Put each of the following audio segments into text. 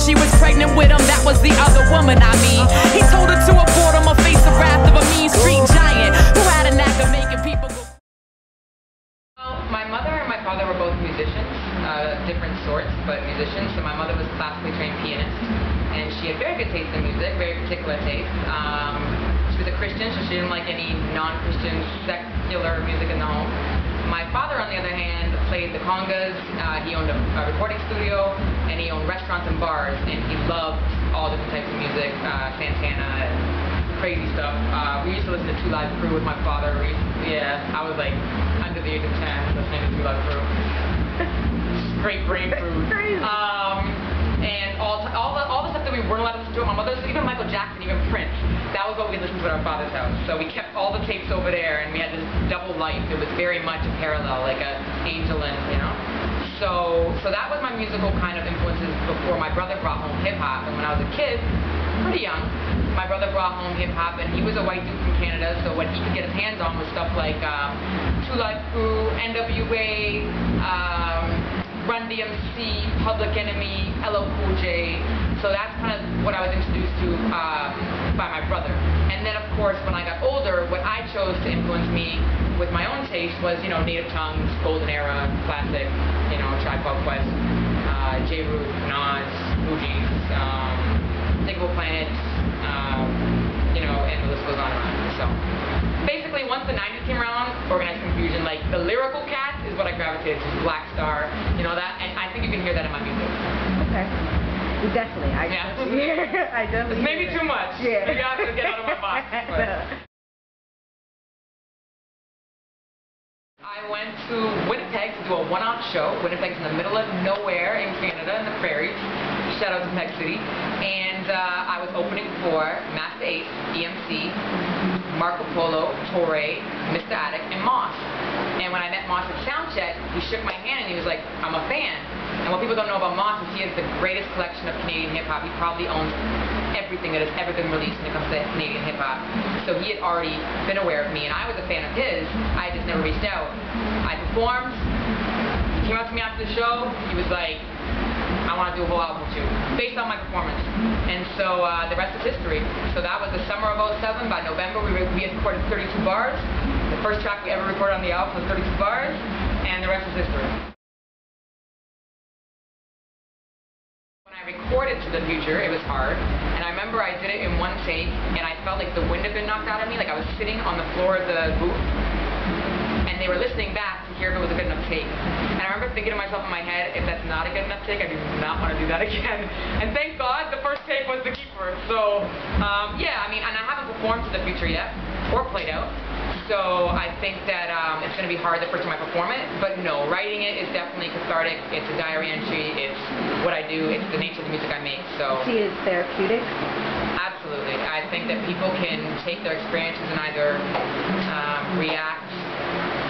she was pregnant with him, that was the other woman, I mean. He told her to abort him, face the wrath of a mean street giant who had a knack of making people go. Well, my mother and my father were both musicians, different sorts, but musicians. So my mother was a classically trained pianist, and she had very good taste in music, very particular taste. She was a Christian, so she didn't like any non-Christian secular music in the home. My father, on the other hand, played the congas. He owned a recording studio, and he owned restaurants and bars, and he loved all different types of music, Santana and crazy stuff. We used to listen to Two Live Crew with my father. I was like under the age of 10 listening to Two Live Crew. Great brain food. And all the stuff that we weren't allowed to listen to at my mother's, even Michael Jackson, even Prince. That was what we listened to at our father's house. So we kept all the tapes over there, and we had this double life. It was very much a parallel, like an angel and, you know. So that was my musical kind of influences before my brother brought home hip-hop. And when I was a kid, pretty young, my brother brought home hip-hop, and he was a white dude from Canada, so what he could get his hands on was stuff like Two Live Crew, NWA, Run DMC, Public Enemy, LL Cool J. So that's kind of what I was introduced to by my brother. And then, of course, when I got older, what I chose to influence me with my own taste was, you know, Native Tongues, Golden Era, classic, you know, Tribe Called Quest, J. Root, Nas, Fugees, Digable Planet, you know, and the list goes on and on. So basically, once the 90s came around, Organized Confusion, like the lyrical cats is what I gravitated to, Black Star, you know that, and I think you can hear that in my music. Okay. Definitely. I definitely. It's maybe too much. Yeah. Maybe I have to get out of my box. I went to Winnipeg to do a one-off show. Winnipeg's in the middle of nowhere in Canada, in the prairies. Shout out to Tech City. And I was opening for Master Ace, EMC, Marco Polo, Torre, Mr. Attic, and Moss. And when I met Moss at Soundcheck, he shook my hand and he was like, I'm a fan. And what people don't know about Moss is he has the greatest collection of Canadian hip-hop. He probably owns everything that has ever been released when it comes to Canadian hip-hop. So he had already been aware of me, and I was a fan of his. I just never reached out. I performed. He came up to me after the show. He was like, I want to do a whole album with you, based on my performance. And so the rest is history. So that was the summer of '07. By November, we had recorded 32 bars. The first track we ever recorded on the album was 32 bars, and the rest is history. When I recorded To the Future, it was hard. And I remember I did it in one take, and I felt like the wind had been knocked out of me, like I was sitting on the floor of the booth. And they were listening back to hear if it was a good enough take. And I remember thinking to myself in my head, if that's not a good enough take, I do not want to do that again. And thank God the first take was the keeper. So, yeah, I mean, and I haven't performed To the Future yet, or played out. So I think that it's going to be hard the first time I perform it. But no, writing it is definitely cathartic. It's a diary entry. It's what I do. It's the nature of the music I make. So. See it as therapeutic? Absolutely. I think that people can take their experiences and either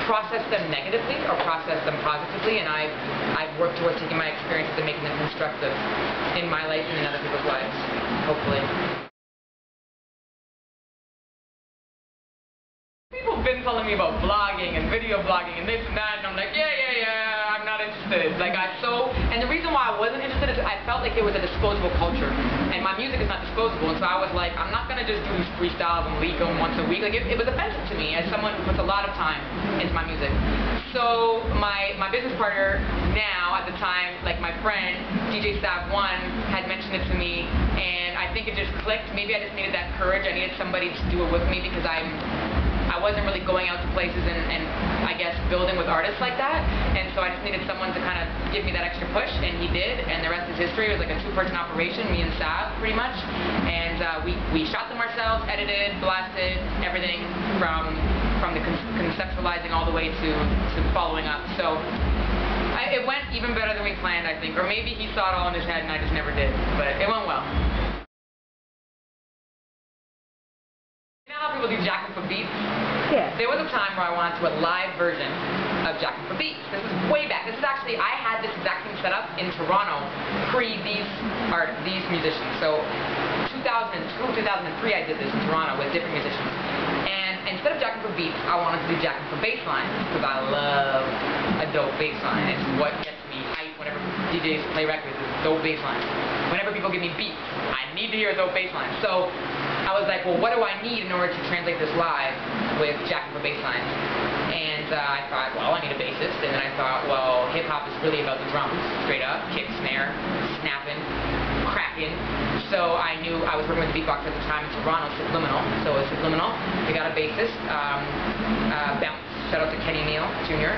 process them negatively or process them positively, and I've worked towards taking my experiences and making them constructive in my life and in other people's lives, hopefully. People have been telling me about blogging and video blogging and this and that, and I'm like, yeah, I'm not interested. Like, and the reason why I wasn't interested is I felt like it was a disposable culture, and my music is not disposable, and so I was like, I'm not going to just do these freestyles and leak them once a week. Like, it was offensive to me as someone who puts a lot of time into my music. So my business partner now, at the time, like my friend, DJ Sav 1, had mentioned it to me, and I think it just clicked. Maybe I just needed that courage. I needed somebody to do it with me because I wasn't really going out to places and I guess building with artists like that, and so I just needed someone to kind of give me that extra push, and he did, and the rest is history. It was like a two-person operation, me and Sav, pretty much, and we shot them ourselves, edited, blasted, everything from the conceptualizing all the way to following up. So it went even better than we planned, I think, or maybe he saw it all in his head and I just never did, but it went well. You know how people do jacking for beats? Yeah. There was a time where I wanted to do a live version of Jackin' for Beats. This is way back. This is actually, I had this exact thing set up in Toronto pre these musicians. So 2002, 2003 I did this in Toronto with different musicians. And instead of Jackin' for Beats, I wanted to do Jackin' for Bassline because I love a dope bassline. It's what gets me hyped whenever DJs play records, is dope bassline. whenever people give me beats, I need to hear a dope bass line. So I was like, well, what do I need in order to translate this live with jacking for bass lines? And I thought, well, I need a bassist. And then I thought, well, hip-hop is really about the drums, straight up, kick, snare, snapping, cracking. So I knew I was working with the beatboxer at the time in Toronto, Subliminal. So it's Subliminal. We got a bassist, Bounce. Shout out to Kenny Neal Jr.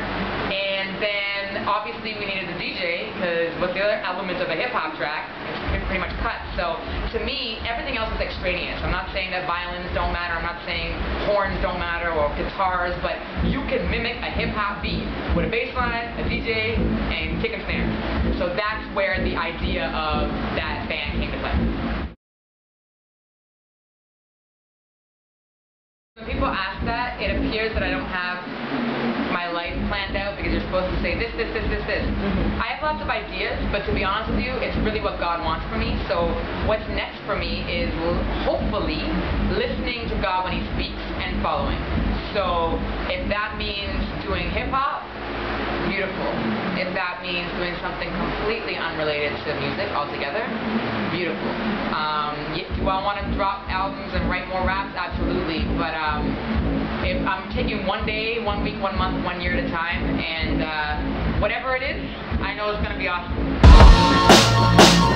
And then obviously we needed a DJ because what's the other element of a hip-hop track? It's pretty much cut. So to me, everything else is extraneous. I'm not saying that violins don't matter. I'm not saying horns don't matter or guitars, but you can mimic a hip-hop beat with a bass line, a DJ, and kick and snare. So that's where the idea of that band came to play. When people ask that, it appears that I don't have my life planned out because you're supposed to say this. I have lots of ideas, but to be honest with you, it's really what God wants for me. So what's next for me is hopefully listening to God when He speaks and following. So if that means doing hip-hop, beautiful. If that means doing something completely unrelated to music altogether, beautiful. Do I want to drop albums and write more raps? Absolutely. But if I'm taking one day, 1 week, 1 month, 1 year at a time, and whatever it is, I know it's going to be awesome.